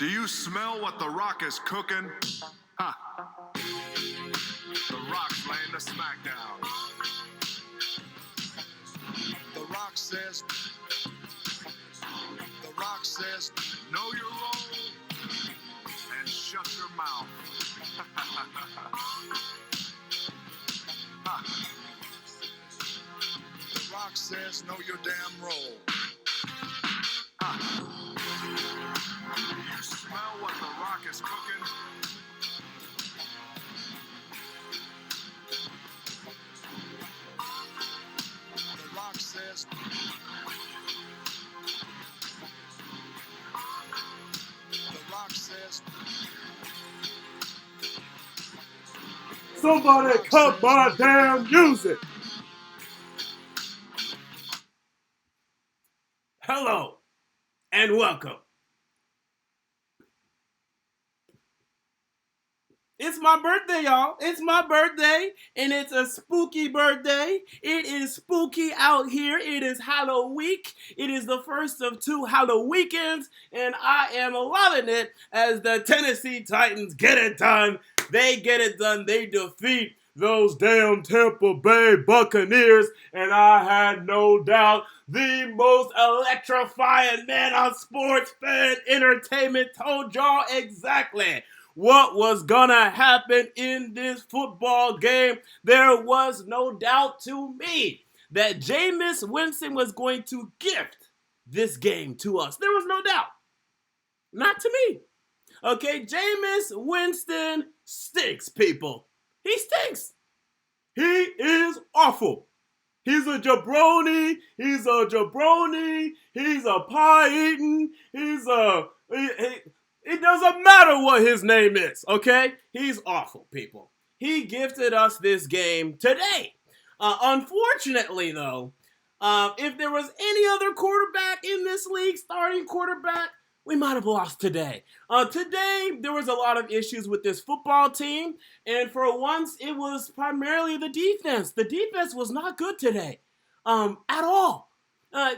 Do you smell what The Rock is cooking? Ha! The Rock's laying the smackdown. The Rock says, know your role and shut your mouth. The Rock says, know your damn role. Do you smell what The Rock is cooking? The Rock says, somebody cut my damn music. Hello and welcome. It's my birthday, y'all. It's my birthday, and it's a spooky birthday. It is spooky out here. It is Halloween. It is the first of two Halloweekends, and I am loving it as the Tennessee Titans get it done. They get it done. They defeat those damn Tampa Bay Buccaneers, and I had no doubt the most electrifying man on sports fan entertainment told y'all exactly what was gonna happen in this football game. There was no doubt to me that Jameis Winston was going to gift this game to us. There was no doubt. Not to me. Okay, Jameis Winston stinks, people. He stinks. He is awful. He's a jabroni. He's a pie-eating. It doesn't matter what his name is, okay? He's awful, people. He gifted us this game today. Unfortunately, though, if there was any other quarterback in this league, starting quarterback, we might have lost today. Today, there was a lot of issues with this football team, and for once, it was primarily the defense. The defense was not good today, at all.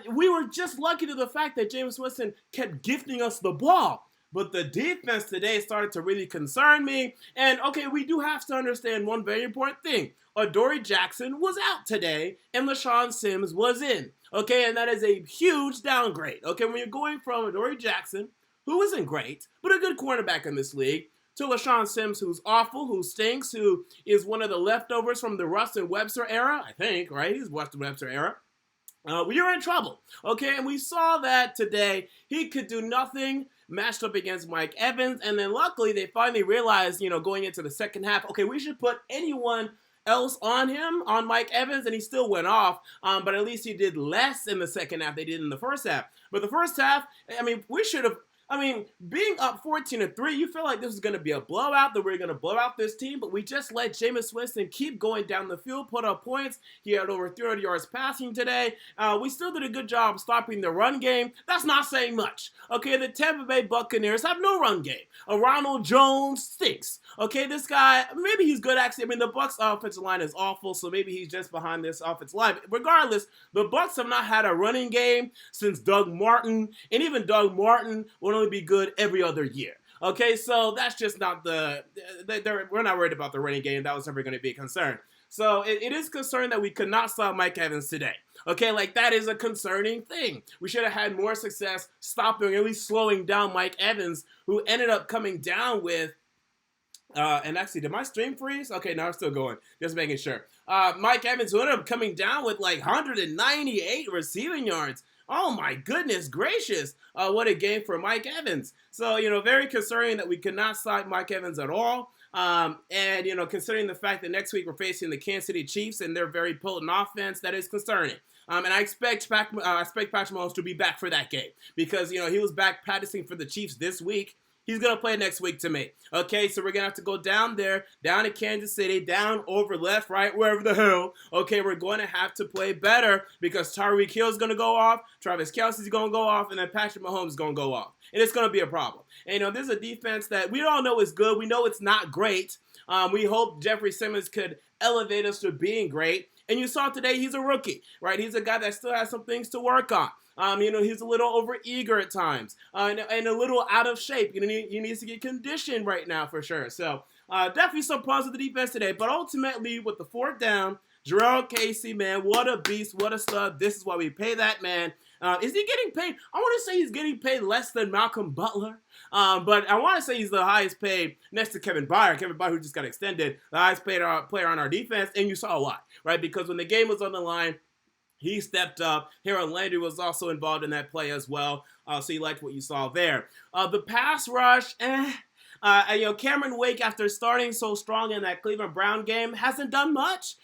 We were just lucky to the fact that Jameis Winston kept gifting us the ball. But the defense today started to really concern me. And, okay, we do have to understand one very important thing. Adoree Jackson was out today, and LaShawn Sims was in. Okay, and that is a huge downgrade. Okay, when you're going from Adoree Jackson, who isn't great, but a good cornerback in this league, to LaShawn Sims, who's awful, who stinks, who is one of the leftovers from the Russ and Webster era, I think, right? He's Russ and Webster era. We are in trouble, okay? And we saw that today. He could do nothing matched up against Mike Evans, and then luckily they finally realized, going into the second half, okay, we should put anyone else on him, on Mike Evans, and he still went off, but at least he did less in the second half than they did in the first half. But the first half, we should have, being up 14-3, you feel like this is going to be a blowout, that we're going to blow out this team, but we just let Jameis Winston keep going down the field, put up points. He had over 300 yards passing today. We still did a good job stopping the run game. That's not saying much. Okay, the Tampa Bay Buccaneers have no run game. Ronald Jones stinks. Okay, this guy, maybe he's good actually. The Bucs offensive line is awful, so maybe he's just behind this offensive line. But regardless, the Bucs have not had a running game since Doug Martin, and even Doug Martin will only be good every other year. Okay, so that's just not we're not worried about the running game. That was never going to be a concern. So it is concerning that we could not stop Mike Evans today. Okay, that is a concerning thing. We should have had more success stopping, at least slowing down Mike Evans, who ended up coming down with, and actually, did my stream freeze? Okay, now it's still going. Just making sure. Mike Evans, who ended up coming down with 198 receiving yards. Oh my goodness gracious. What a game for Mike Evans. So, very concerning that we could not stop Mike Evans at all. And, considering the fact that next week we're facing the Kansas City Chiefs and their very potent offense, that is concerning. And I expect Patrick Mahomes to be back for that game because, he was back practicing for the Chiefs this week. He's going to play next week to me. Okay, so we're going to have to go down there, down to Kansas City, down over left, right, wherever the hell. Okay, we're going to have to play better because Tyreek Hill is going to go off, Travis Kelce's going to go off, and then Patrick Mahomes is going to go off. And it's going to be a problem. And, this is a defense that we all know is good. We know it's not great. We hope Jeffrey Simmons could elevate us to being great. And you saw today he's a rookie, right? He's a guy that still has some things to work on. He's a little over-eager at times and a little out of shape. He needs to get conditioned right now for sure. So definitely some pros with the defense today. But ultimately, with the fourth down, Jurrell Casey, man, what a beast, what a stud. This is why we pay that man. Is he getting paid? I want to say he's getting paid less than Malcolm Butler. But I want to say he's the highest paid next to Kevin Byard. Kevin Byard, who just got extended, the highest paid player on our defense. And you saw why, right? Because when the game was on the line, he stepped up. Harold Landry was also involved in that play as well. So you liked what you saw there. The pass rush, Cameron Wake, after starting so strong in that Cleveland Brown game, hasn't done much.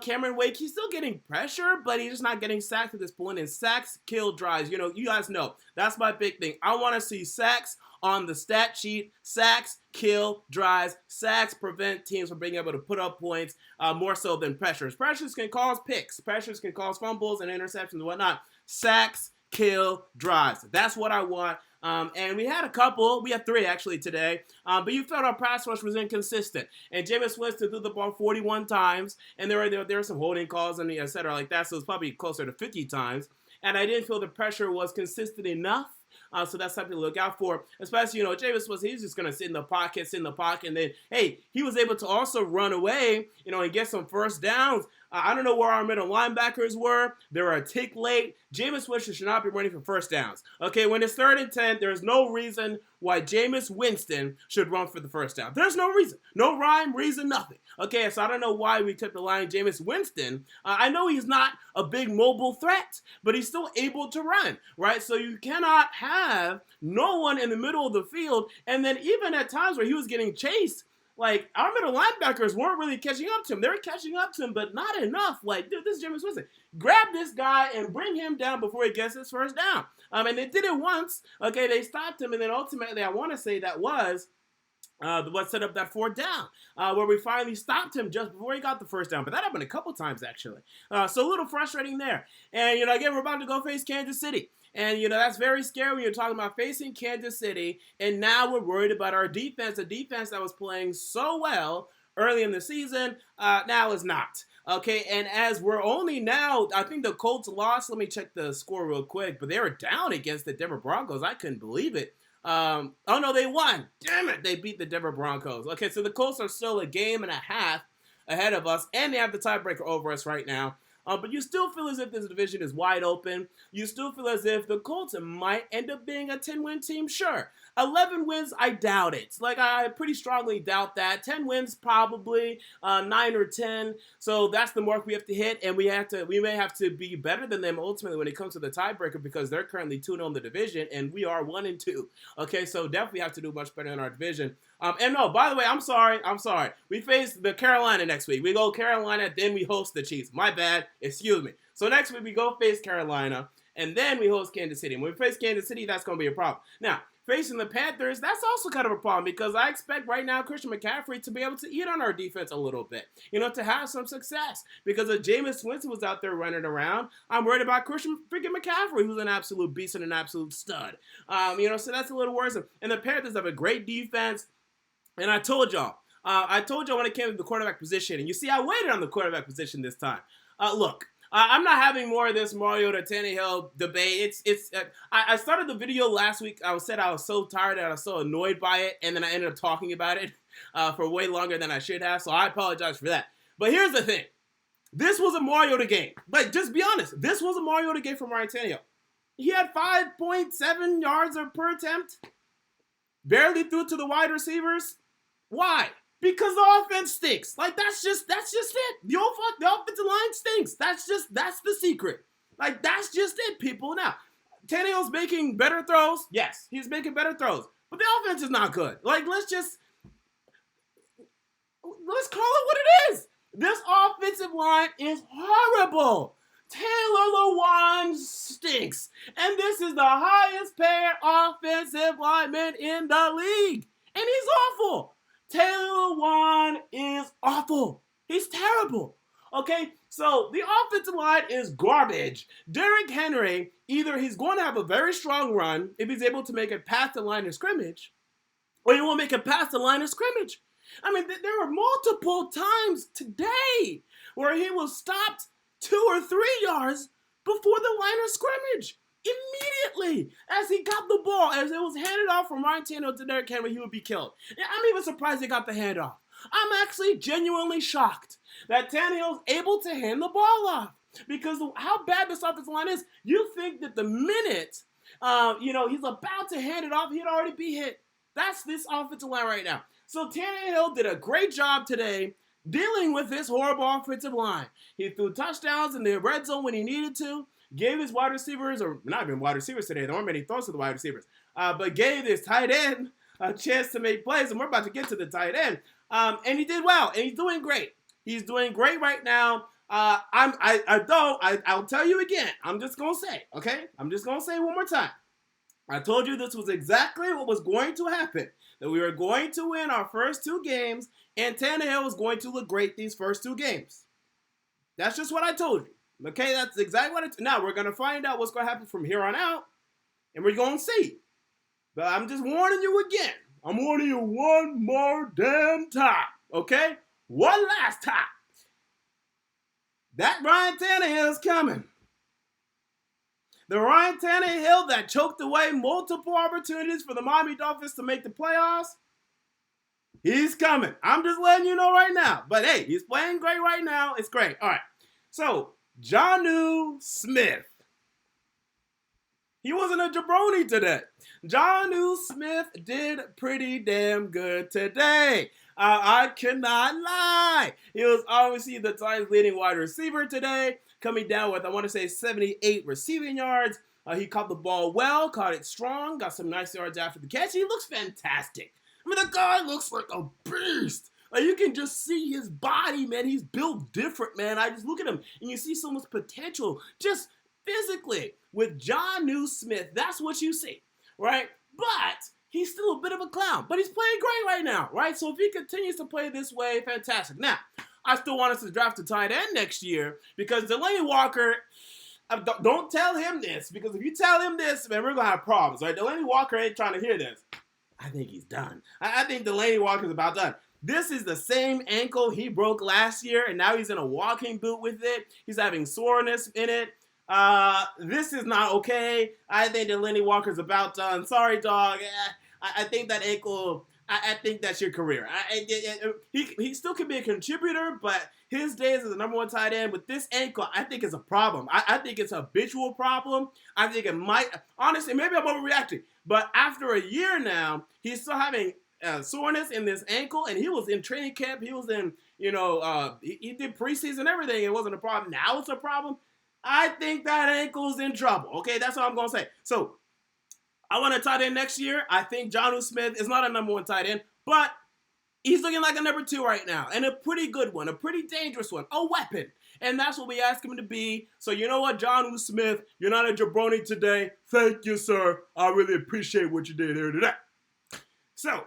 Cameron Wake, he's still getting pressure, but he's just not getting sacked at this point. And sacks kill drives. You guys know that's my big thing. I want to see sacks on the stat sheet. Sacks kill drives. Sacks prevent teams from being able to put up points more so than pressures. Pressures can cause picks. Pressures can cause fumbles and interceptions and whatnot. Sacks kill drives. That's what I want. And we had a couple. We had 3 actually today. But you felt our pass rush was inconsistent. And Jameis Winston threw the ball 41 times. And there were some holding calls and et cetera like that. So it's probably closer to 50 times. And I didn't feel the pressure was consistent enough. So that's something to look out for. Especially, Jameis he's just going to sit in the pocket. And then, hey, he was able to also run away, and get some first downs. I don't know where our middle linebackers were. They were a tick late. Jameis Winston should not be running for first downs. Okay, when it's 3rd and 10, there's no reason why Jameis Winston should run for the first down. There's no reason. No rhyme, reason, nothing. Okay, so I don't know why we took the line Jameis Winston. I know he's not a big mobile threat, but he's still able to run, right? So you cannot have no one in the middle of the field, and then even at times where he was getting chased, like, our middle linebackers weren't really catching up to him. They were catching up to him, but not enough. Like, dude, this is Jameis Winston. Grab this guy and bring him down before he gets his first down. And they did it once. Okay, they stopped him, and then ultimately, I want to say that was what set up that 4th down, where we finally stopped him just before he got the first down. But that happened a couple times, actually. So a little frustrating there. And, again, we're about to go face Kansas City. And, that's very scary when you're talking about facing Kansas City. And now we're worried about our defense, a defense that was playing so well early in the season, now is not. Okay, and as we're only now, I think the Colts lost. Let me check the score real quick. But they were down against the Denver Broncos. I couldn't believe it. Oh, no, they won. Damn it, they beat the Denver Broncos. Okay, so the Colts are still a game and a half ahead of us, and they have the tiebreaker over us right now. But you still feel as if this division is wide open. You still feel as if the Colts might end up being a 10-win team. Sure. 11 wins, I doubt it. Like, I pretty strongly doubt that. 10 wins, probably. 9 or 10. So that's the mark we have to hit. And we may have to be better than them ultimately when it comes to the tiebreaker, because they're currently 2-0 in the division, and we are 1-2. Okay, so definitely have to do much better in our division. And no, by the way, I'm sorry. We face the Carolina next week. We go Carolina, then we host the Chiefs. My bad. Excuse me. So next week we go face Carolina, and then we host Kansas City. And when we face Kansas City, that's going to be a problem. Now, facing the Panthers, that's also kind of a problem, because I expect right now Christian McCaffrey to be able to eat on our defense a little bit, to have some success. Because if Jameis Winston was out there running around, I'm worried about Christian freaking McCaffrey, who's an absolute beast and an absolute stud. So that's a little worrisome. And the Panthers have a great defense. And I told y'all when it came to the quarterback position, and you see I waited on the quarterback position this time. Look, I'm not having more of this Mario to Tannehill debate. I started the video last week. I said I was so tired and I was so annoyed by it, and then I ended up talking about it for way longer than I should have, so I apologize for that. But here's the thing. This was a Mariota game. Like, just be honest. This was a Mariota game for Ryan Tannehill. He had 5.7 yards per attempt. Barely threw to the wide receivers. Why? Because the offense stinks. Like, that's just it. The offensive line stinks. That's the secret. Like, that's just it, people. Now, Tannehill's making better throws. Yes, he's making better throws. But the offense is not good. Like, let's call it what it is. This offensive line is horrible. Taylor Lewan stinks. And this is the highest paid offensive lineman in the league. And he's awful. Taylor Lewan is awful. He's terrible. Okay, so the offensive line is garbage. Derrick Henry, either he's going to have a very strong run if he's able to make it past the line of scrimmage, or he won't make it past the line of scrimmage. I mean, there were multiple times today where he was stopped 2 or 3 yards before the line of scrimmage. Immediately, as he got the ball, as it was handed off from Ryan Tannehill to Derrick Henry, he would be killed. And I'm even surprised he got the handoff. I'm actually genuinely shocked that Tannehill's able to hand the ball off. Because how bad this offensive line is, you think that the minute, he's about to hand it off, he'd already be hit. That's this offensive line right now. So Tannehill did a great job today dealing with this horrible offensive line. He threw touchdowns in the red zone when he needed to, gave his wide receivers, or not even wide receivers today, there weren't many throws to the wide receivers, but gave his tight end a chance to make plays, and we're about to get to the tight end. And he did well, and he's doing great. He's doing great right now. I'll tell you again. I'm just going to say, okay? I'm just going to say one more time. I told you this was exactly what was going to happen. That we were going to win our first 2 games, and Tannehill was going to look great these first 2 games. That's just what I told you. Okay, that's exactly what now we're going to find out what's going to happen from here on out, and we're going to see. But I'm just warning you again. I'm warning you one more damn time, okay? One last time. That Ryan Tannehill is coming. The Ryan Tannehill that choked away multiple opportunities for the Miami Dolphins to make the playoffs, he's coming. I'm just letting you know right now. But hey, he's playing great right now. It's great. All right. So, Jonnu Smith. He wasn't a jabroni today. Jonnu Smith did pretty damn good today. I cannot lie. He was obviously the Titans' leading wide receiver today, coming down with, I want to say, 78 receiving yards. He caught the ball well, caught it strong, got some nice yards after the catch. He looks fantastic. I mean, the guy looks like a beast. Like, you can just see his body, man. He's built different, man. I just look at him, and you see so much potential just physically. With Jonnu Smith, that's what you see, right? But he's still a bit of a clown, but he's playing great right now, right? So if he continues to play this way, fantastic. Now, I still want us to draft a tight end next year because Delanie Walker, don't tell him this, because if you tell him this, man, we're going to have problems, right? Delanie Walker ain't trying to hear this. I think he's done. I think Delanie Walker's about done. This is the same ankle he broke last year, and now he's in a walking boot with it. He's having soreness in it. This is not okay. I think Delanie Walker's about done. Sorry, dog. I think that ankle, I think that's your career. He still can be a contributor, but his days as the number 1 tight end with this ankle, I think it's a problem. I think it's a habitual problem. I think it might, honestly, maybe I'm overreacting, but after a year now, he's still having soreness in this ankle, and he was in training camp. He was in, he did preseason, everything. It wasn't a problem. Now it's a problem. I think that ankle's in trouble. Okay, that's what I'm going to say. So, I want a tight end next year. I think Jonnu Smith is not a number 1 tight end, but he's looking like a number 2 right now, and a pretty good one, a pretty dangerous one, a weapon. And that's what we ask him to be. So you know what, Jonnu Smith, you're not a jabroni today. Thank you, sir. I really appreciate what you did here today. So,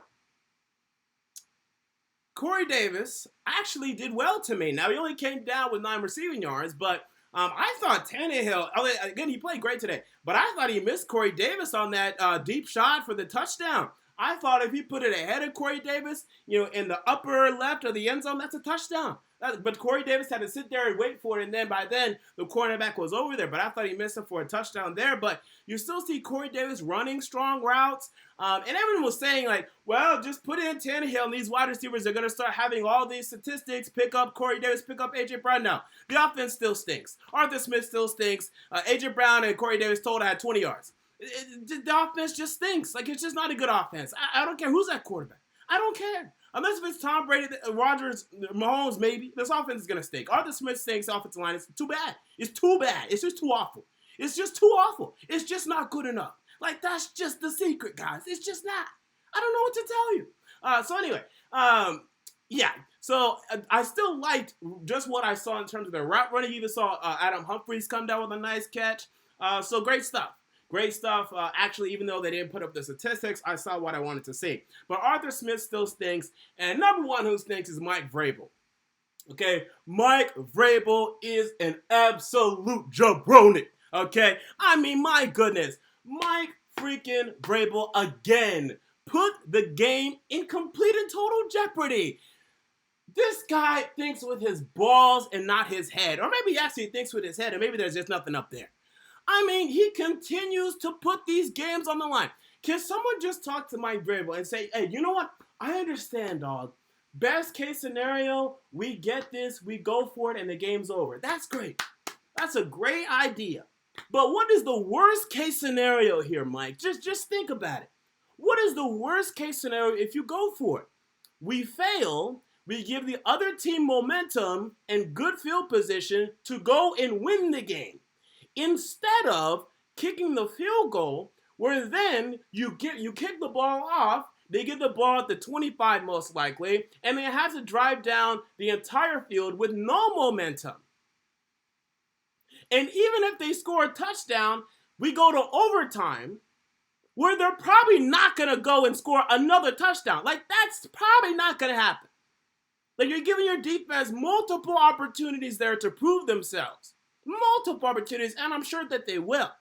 Corey Davis actually did well to me. Now, he only came down with 9 receiving yards, but I thought Tannehill, again, he played great today, but I thought he missed Corey Davis on that deep shot for the touchdown. I thought if he put it ahead of Corey Davis, in the upper left of the end zone, that's a touchdown. But Corey Davis had to sit there and wait for it, and then by then, the cornerback was over there. But I thought he missed him for a touchdown there. But you still see Corey Davis running strong routes. And everyone was saying, well, just put in Tannehill, and these wide receivers are going to start having all these statistics, pick up Corey Davis, pick up A.J. Brown. No, the offense still stinks. Arthur Smith still stinks. A.J. Brown and Corey Davis total had 20 yards. The offense just stinks. It's just not a good offense. I don't care who's that quarterback. I don't care. Unless if it's Tom Brady, Rodgers, Mahomes, maybe, this offense is going to stink. Arthur Smith stinks, offensive line. It's too bad. It's too bad. It's just too awful. It's just too awful. It's just not good enough. That's just the secret, guys. It's just not. I don't know what to tell you. So anyway, yeah. So I still liked just what I saw in terms of the route running. You even saw Adam Humphries come down with a nice catch. So great stuff. Great stuff. Actually, even though they didn't put up the statistics, I saw what I wanted to see. But Arthur Smith still stinks. And number 1 who stinks is Mike Vrabel. Okay? Mike Vrabel is an absolute jabroni. Okay? I mean, my goodness. Mike freaking Vrabel again put the game in complete and total jeopardy. This guy thinks with his balls and not his head. Or maybe he actually thinks with his head and maybe there's just nothing up there. I mean, he continues to put these games on the line. Can someone just talk to Mike Vrabel and say, hey, you know what? I understand, dog. Best case scenario, we get this, we go for it, and the game's over. That's great. That's a great idea. But what is the worst case scenario here, Mike? Just think about it. What is the worst case scenario if you go for it? We fail, we give the other team momentum and good field position to go and win the game. Instead of kicking the field goal, where then you kick the ball off, they get the ball at the 25 most likely, and they have to drive down the entire field with no momentum. And even if they score a touchdown, we go to overtime, where they're probably not going to go and score another touchdown. Like, that's probably not going to happen. Like, you're giving your defense multiple opportunities there to prove themselves. Multiple opportunities, and I'm sure that they will.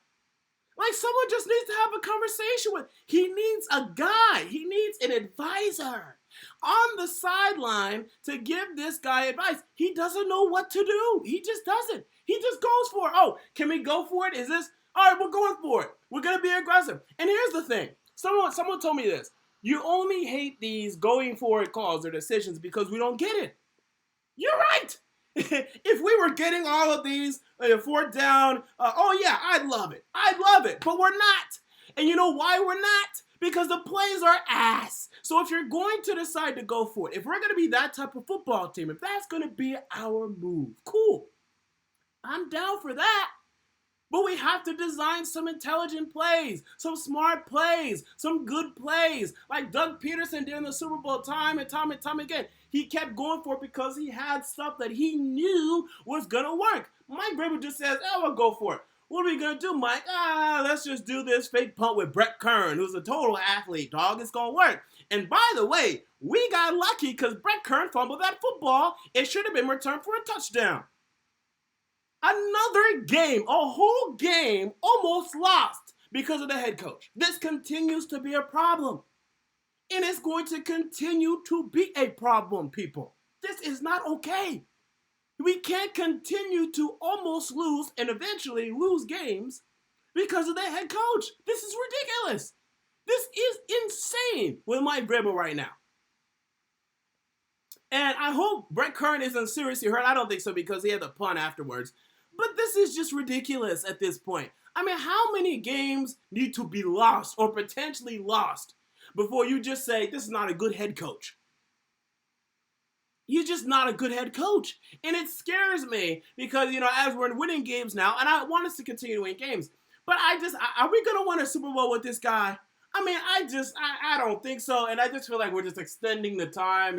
Like, someone just needs to have a conversation with. He needs a guy. He needs an advisor on the sideline to give this guy advice. He doesn't know what to do. He just doesn't. He just goes for it. Oh, can we go for it? Is this? All right, we're going for it. We're going to be aggressive. And here's the thing. Someone told me this. You only hate these going for it calls or decisions because we don't get it. You're right. If we were getting all of these, 4th down, oh yeah, I'd love it. I'd love it, but we're not. And you know why we're not? Because the plays are ass. So if you're going to decide to go for it, if we're going to be that type of football team, if that's going to be our move, cool. I'm down for that. But we have to design some intelligent plays, some smart plays, some good plays. Like Doug Peterson did in the Super Bowl time and time again. He kept going for it because he had stuff that he knew was going to work. Mike Vrabel just says, oh, we'll go for it. What are we going to do, Mike? Let's just do this fake punt with Brett Kern, who's a total athlete, dog. It's going to work. And by the way, we got lucky because Brett Kern fumbled that football. It should have been returned for a touchdown. Another game, a whole game, almost lost because of the head coach. This continues to be a problem. And it's going to continue to be a problem, people. This is not okay. We can't continue to almost lose and eventually lose games because of the head coach. This is ridiculous. This is insane with Mike Vrabel right now. And I hope Brett Kern isn't seriously hurt. I don't think so because he had the punt afterwards. But this is just ridiculous at this point. I mean, how many games need to be lost or potentially lost before you just say, this is not a good head coach? You're just not a good head coach. And it scares me because, as we're winning games now, and I want us to continue to win games, but are we going to win a Super Bowl with this guy? I mean, I don't think so. And I just feel like we're just extending the time,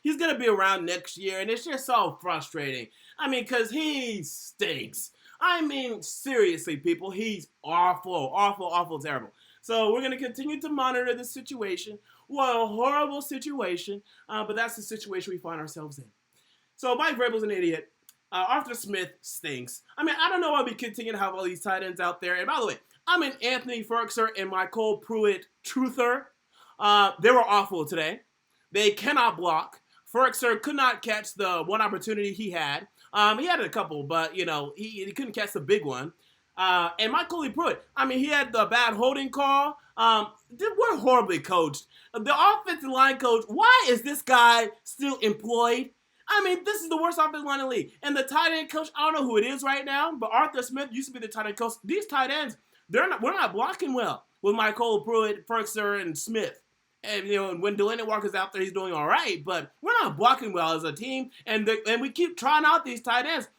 He's going to be around next year, and it's just so frustrating. I mean, because he stinks. I mean, seriously, people, he's awful, terrible. So we're going to continue to monitor this situation. What a horrible situation, but that's the situation we find ourselves in. So Mike Vrabel's an idiot. Arthur Smith stinks. I mean, I don't know why we continue to have all these tight ends out there. And by the way, I'm an Anthony Ferguson and Michael Pruitt truther. They were awful today. They cannot block. Ferguson could not catch the one opportunity he had. He had a couple, but, he couldn't catch the big one. And Michael Pruitt, I mean, he had the bad holding call. We're horribly coached. The offensive line coach, why is this guy still employed? I mean, this is the worst offensive line in the league. And the tight end coach, I don't know who it is right now, but Arthur Smith used to be the tight end coach. These tight ends, we're not blocking well with Michael Pruitt, Ferguson, and Smith. And, when Delaney Walker's out there, he's doing all right, but we're not blocking well as a team, and we keep trying out these tight ends.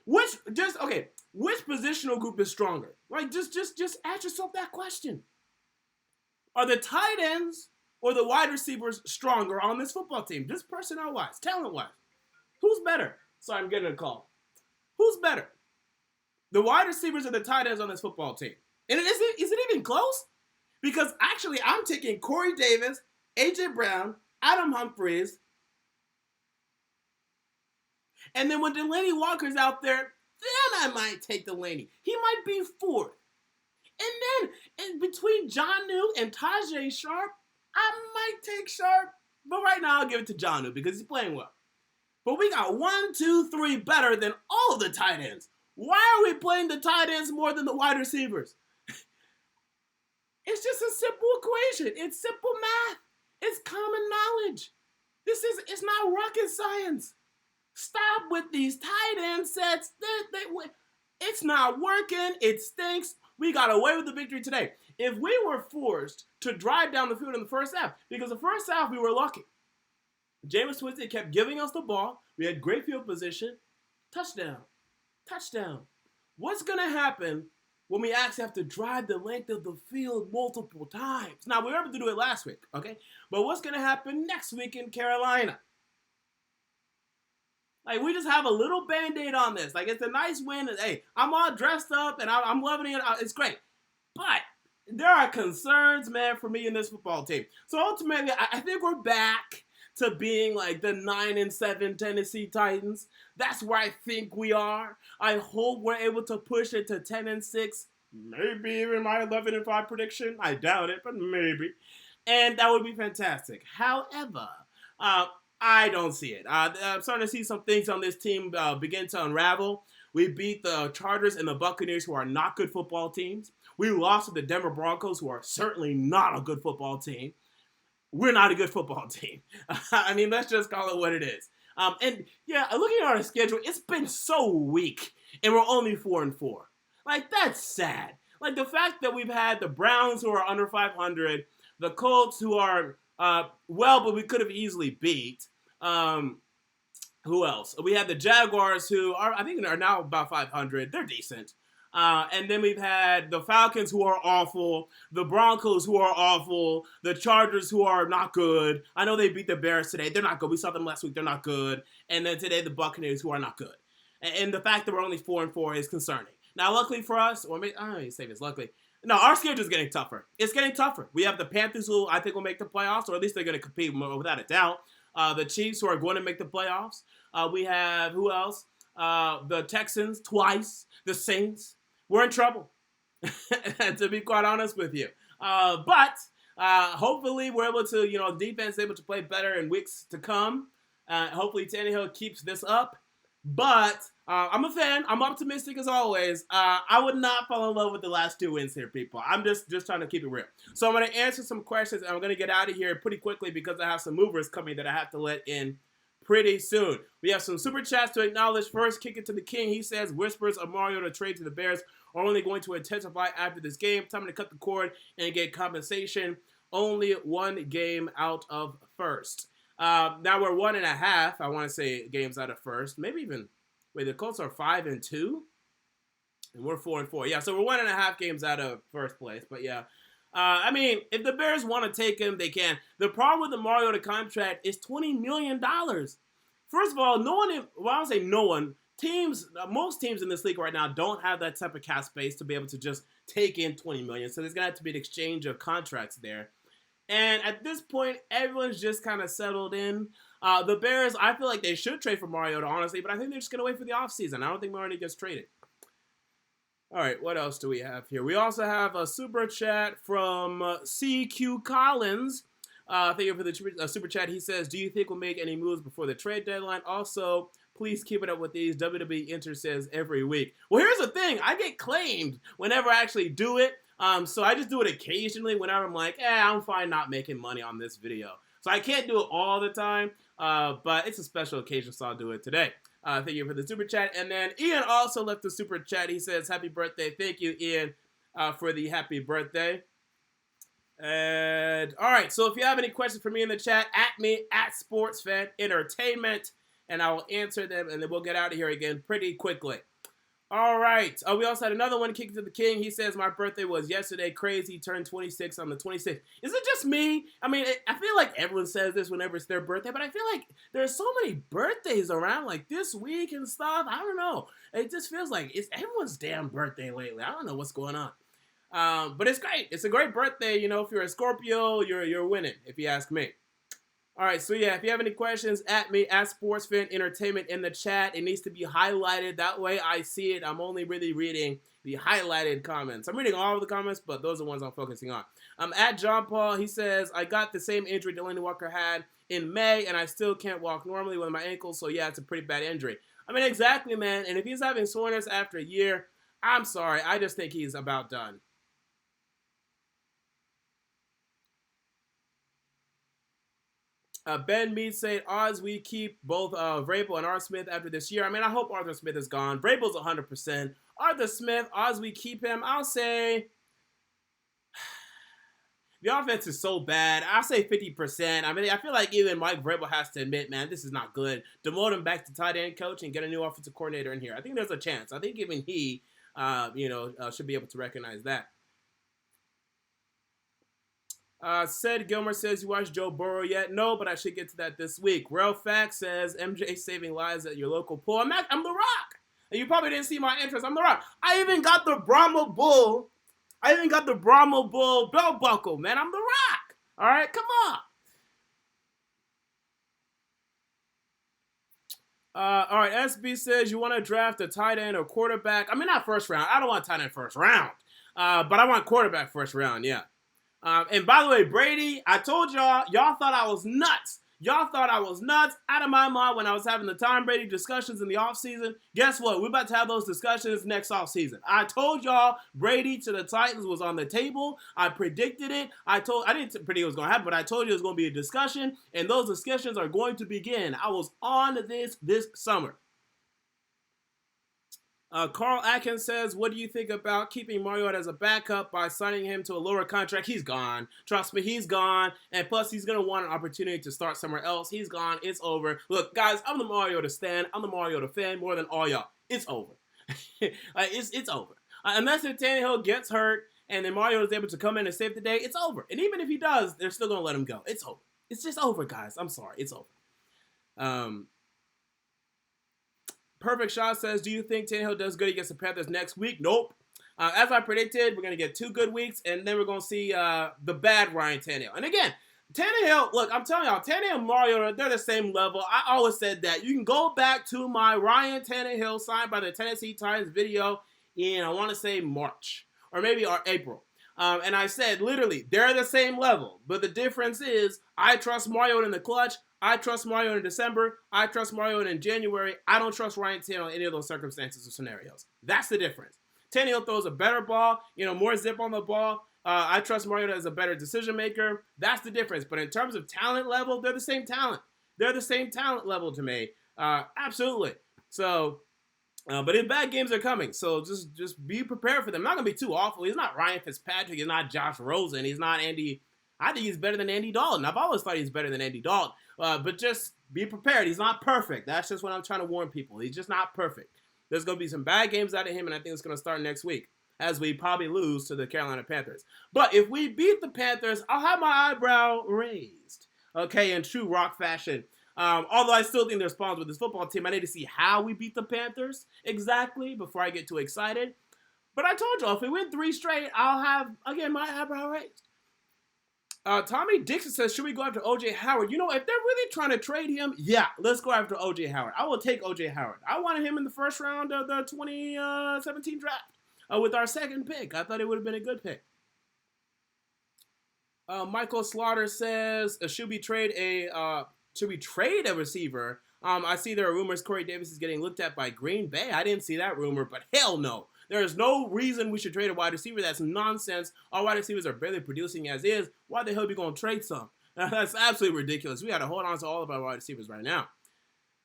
Which positional group is stronger? Like, just ask yourself that question. Are the tight ends or the wide receivers stronger on this football team? Just personnel-wise, talent-wise. Who's better? Sorry, I'm getting a call. Who's better? The wide receivers or the tight ends on this football team? And is it even close? Because actually, I'm taking Corey Davis, A.J. Brown, Adam Humphries, and then when Delaney Walker's out there, then I might take Delaney. He might be fourth. And then, between John New and Tajay Sharp, I might take Sharp, but right now I'll give it to Jonnu because he's playing well. But we got 1, 2, 3 better than all of the tight ends. Why are we playing the tight ends more than the wide receivers? It's just a simple equation. It's simple math. It's common knowledge. It's not rocket science. Stop with these tight end sets. It's not working. It stinks. We got away with the victory today. If we were forced to drive down the field in the first half, because the first half we were lucky. Jameis Winston kept giving us the ball. We had great field position. Touchdown. What's going to happen when we actually have to drive the length of the field multiple times? Now, we were able to do it last week, okay? But what's going to happen next week in Carolina? Like, we just have a little Band-Aid on this. Like, it's a nice win. And, hey, I'm all dressed up, and I'm loving it. It's great. But there are concerns, man, for me in this football team. So, ultimately, I think we're back to being like the 9-7 Tennessee Titans. That's where I think we are. I hope we're able to push it to 10-6. Maybe even my 11-5 prediction. I doubt it, but maybe. And that would be fantastic. However, I don't see it. I'm starting to see some things on this team begin to unravel. We beat the Chargers and the Buccaneers, who are not good football teams. We lost to the Denver Broncos, who are certainly not a good football team. We're not a good football team. I mean, let's just call it what it is. And yeah, looking at our schedule, it's been so weak, and we're only 4-4. Like, that's sad. Like, the fact that we've had the Browns, who are under 500, the Colts, who are well, but we could have easily beat. Who else? We have the Jaguars, who I think are now about 500. They're decent. And then we've had the Falcons, who are awful, the Broncos, who are awful, the Chargers, who are not good. I know they beat the Bears today. They're not good. We saw them last week. They're not good. And then today, the Buccaneers, who are not good. And the fact that we're only 4-4 is concerning. Now, luckily for us, or maybe, I don't know, say this luckily. No, our schedule is getting tougher. It's getting tougher. We have the Panthers, who I think will make the playoffs, or at least they're going to compete without a doubt. The Chiefs, who are going to make the playoffs. We have, who else? The Texans, twice. The Saints. We're in trouble, to be quite honest with you. But hopefully we're able to, defense is able to play better in weeks to come. Hopefully Tannehill keeps this up. But I'm a fan. I'm optimistic as always. I would not fall in love with the last 2 wins here, people. I'm just trying to keep it real. So I'm going to answer some questions, and I'm going to get out of here pretty quickly because I have some movers coming that I have to let in pretty soon. We have some super chats to acknowledge. First, kick it to the king. He says, whispers of Mario to trade to the Bears are only going to intensify after this game. Time to cut the cord and get compensation. Only 1 game out of first. Now we're 1.5, I want to say, games out of first. Maybe even, the Colts are 5-2, and we're 4-4. Yeah, so we're 1.5 games out of first place. But yeah, I mean, if the Bears want to take him, they can. The problem with the Mariota contract is $20 million. First of all, no one, well, I don't say no one, most teams in this league right now don't have that type of cap space to be able to just take in $20 million. So there's going to have to be an exchange of contracts there. And at this point, everyone's just kind of settled in. The Bears, I feel like they should trade for Mariota, honestly, but I think they're just going to wait for the offseason. I don't think Mariota gets traded. All right, what else do we have here? We also have a super chat from CQ Collins. Thank you for the super chat. He says, do you think we'll make any moves before the trade deadline? Also, please keep it up with these. WWE Inter says every week. Well, here's the thing. I get claimed whenever I actually do it. So I just do it occasionally whenever I'm like, I'm fine not making money on this video. So I can't do it all the time, but it's a special occasion, so I'll do it today. Thank you for the super chat. And then Ian also left the super chat. He says, happy birthday. Thank you, Ian, for the happy birthday. And all right, so if you have any questions for me in the chat, at me, at SportsFan Entertainment, and I will answer them, and then we'll get out of here again pretty quickly. All right. We also had another one, Kick to the King. He says, my birthday was yesterday. Crazy. Turned 26 on the 26th. Is it just me? I mean, I feel like everyone says this whenever it's their birthday, but I feel like there's so many birthdays around, like this week and stuff. I don't know. It just feels like it's everyone's damn birthday lately. I don't know what's going on. But it's great. It's a great birthday. If you're a Scorpio, you're winning, if you ask me. All right, so yeah, if you have any questions, at me, at SportsFan Entertainment in the chat. It needs to be highlighted. That way I see it. I'm only really reading the highlighted comments. I'm reading all of the comments, but those are the ones I'm focusing on. At John Paul, he says, I got the same injury Delaney Walker had in May, and I still can't walk normally with my ankle, so yeah, it's a pretty bad injury. I mean, exactly, man, and if he's having soreness after a year, I'm sorry, I just think he's about done. Ben Mead said, odds we keep both Vrabel and Arthur Smith after this year. I mean, I hope Arthur Smith is gone. Vrabel's 100%. Arthur Smith, odds we keep him, I'll say the offense is so bad. I'll say 50%. I mean, I feel like even Mike Vrabel has to admit, man, this is not good. Demote him back to tight end coach and get a new offensive coordinator in here. I think there's a chance. I think even he, should be able to recognize that. Said Gilmer says, you watched Joe Burrow yet? No, but I should get to that this week. Real Fact says, MJ saving lives at your local pool. I'm The Rock. And you probably didn't see my interest. I'm The Rock. I even got the Brahma Bull belt buckle, man. I'm The Rock. All right, come on. All right, SB says, you want to draft a tight end or quarterback? I mean, not first round. I don't want tight end first round. But I want quarterback first round, yeah. And by the way, Brady, I told y'all thought I was nuts. Y'all thought I was nuts, out of my mind when I was having the Tom Brady discussions in the offseason. Guess what? We're about to have those discussions next offseason. I told y'all Brady to the Titans was on the table. I predicted it. I didn't predict it was going to happen, but I told you it was going to be a discussion, and those discussions are going to begin. I was on this summer. Carl Atkins says, what do you think about keeping Mariota as a backup by signing him to a lower contract? He's gone. Trust me, he's gone. And plus, he's going to want an opportunity to start somewhere else. He's gone. It's over. Look, guys, I'm the Mariota stan. I'm the Mariota fan more than all y'all. It's over. It's over. Unless if Tannehill gets hurt and then Mario is able to come in and save the day, it's over. And even if he does, they're still going to let him go. It's over. It's just over, guys. I'm sorry. It's over. Perfect Shot says, do you think Tannehill does good against the Panthers next week? Nope. As I predicted, we're going to get 2 good weeks, and then we're going to see the bad Ryan Tannehill. And again, Tannehill, look, I'm telling y'all, Tannehill and Mario, they're the same level. I always said that. You can go back to my Ryan Tannehill signed by the Tennessee Titans video in, I want to say, March or maybe April. And I said, literally, they're the same level. But the difference is I trust Mario in the clutch. I trust Mario in December. I trust Mario in January. I don't trust Ryan Tannehill in any of those circumstances or scenarios. That's the difference. Tannehill throws a better ball, more zip on the ball. I trust Mario as a better decision maker. That's the difference. But in terms of talent level, they're the same talent. They're the same talent level to me. Absolutely. So, but if bad games are coming, so just be prepared for them. Not going to be too awful. He's not Ryan Fitzpatrick. He's not Josh Rosen. He's not Andy. I think he's better than Andy Dalton. I've always thought he's better than Andy Dalton. But just be prepared. He's not perfect. That's just what I'm trying to warn people. He's just not perfect. There's going to be some bad games out of him, and I think it's going to start next week as we probably lose to the Carolina Panthers. But if we beat the Panthers, I'll have my eyebrow raised, okay, in true Rock fashion. Although I still think there's problems with this football team. I need to see how we beat the Panthers exactly before I get too excited. But I told you, if we win 3 straight, I'll have, again, my eyebrow raised. Tommy Dixon says, should we go after O.J. Howard? If they're really trying to trade him, yeah, let's go after O.J. Howard. I will take O.J. Howard. I wanted him in the first round of the 2017 draft with our second pick. I thought it would have been a good pick. Michael Slaughter says, should we trade a receiver? I see there are rumors Corey Davis is getting looked at by Green Bay. I didn't see that rumor, but hell no. There is no reason we should trade a wide receiver. That's nonsense. Our wide receivers are barely producing as is. Why the hell are we going to trade some? That's absolutely ridiculous. We got to hold on to all of our wide receivers right now.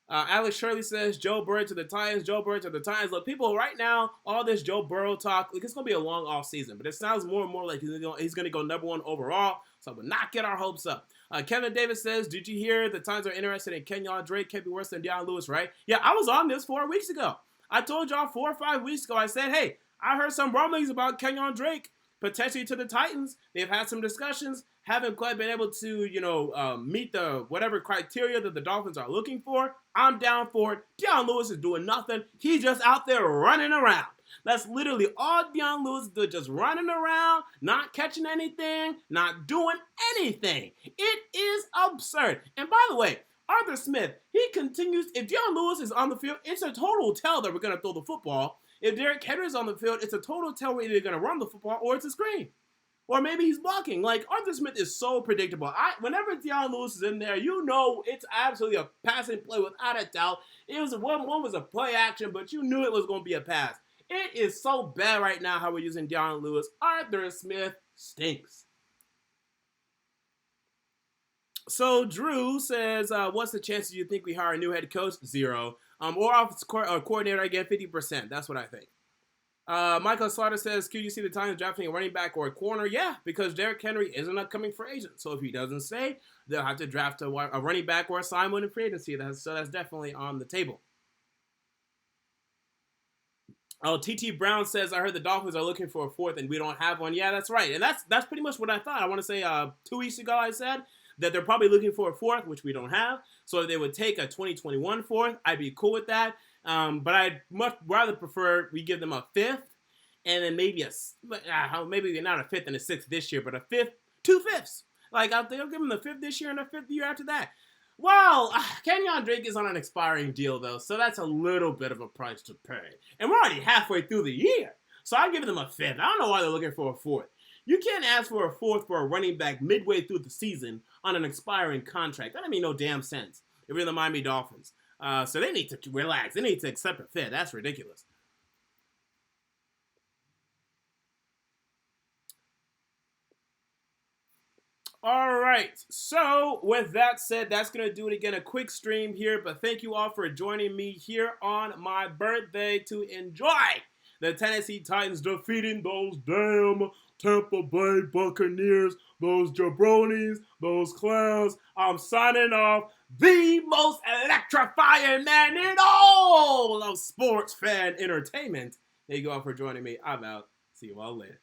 Alex Shirley says, Joe Burrow to the Titans. Joe Burrow to the Titans. Look, people, right now, all this Joe Burrow talk, it's going to be a long off season, but it sounds more and more like he's going to go number 1 overall, so I would not get our hopes up. Kevin Davis says, did you hear the Titans are interested in Kenyon Drake? Can't be worse than Deion Lewis, right? Yeah, I was on this 4 weeks ago. I told y'all 4 or 5 weeks ago, I said, hey, I heard some rumblings about Kenyon Drake potentially to the Titans. They've had some discussions, haven't quite been able to, meet the whatever criteria that the Dolphins are looking for. I'm down for it. Deion Lewis is doing nothing. He's just out there running around. That's literally all Deion Lewis did, just running around, not catching anything, not doing anything. It is absurd. And by the way, Arthur Smith, he continues, if Deion Lewis is on the field, it's a total tell that we're going to throw the football. If Derrick Henry is on the field, it's a total tell we're either going to run the football or it's a screen. Or maybe he's blocking. Like, Arthur Smith is so predictable. Whenever Deion Lewis is in there, you know it's absolutely a passing play without a doubt. It was one was a play action, but you knew it was going to be a pass. It is so bad right now how we're using Deion Lewis. Arthur Smith stinks. So Drew says, what's the chances you think we hire a new head coach? 0. Or offensive coordinator again, 50%. That's what I think. Michael Slaughter says, could you see the Titans drafting a running back or a corner? Yeah, because Derrick Henry is an upcoming free agent. So if he doesn't stay, they'll have to draft a running back or a sign in free agency. So that's definitely on the table. Oh, T.T. Brown says, I heard the Dolphins are looking for a fourth and we don't have one. Yeah, that's right. And that's pretty much what I thought. I want to say 2 weeks ago I said that they're probably looking for a fourth, which we don't have. So if they would take a 2021 fourth, I'd be cool with that. But I'd much rather prefer we give them a fifth and then maybe maybe not a fifth and a sixth this year, but a fifth, 2 fifths. Like, they'll give them the fifth this year and a fifth year after that. Well, Kenyon Drake is on an expiring deal, though, so that's a little bit of a price to pay. And we're already halfway through the year, so I'm giving them a fifth. I don't know why they're looking for a fourth. You can't ask for a fourth for a running back midway through the season on an expiring contract. That doesn't make no damn sense if you're the Miami Dolphins. So they need to relax. They need to accept a fifth. That's ridiculous. All right. So with that said, that's going to do it again. A quick stream here. But thank you all for joining me here on my birthday to enjoy the Tennessee Titans defeating those damn Tampa Bay Buccaneers, those jabronis, those clowns. I'm signing off. The most electrifying man in all of sports fan entertainment. Thank you all for joining me. I'm out. See you all later.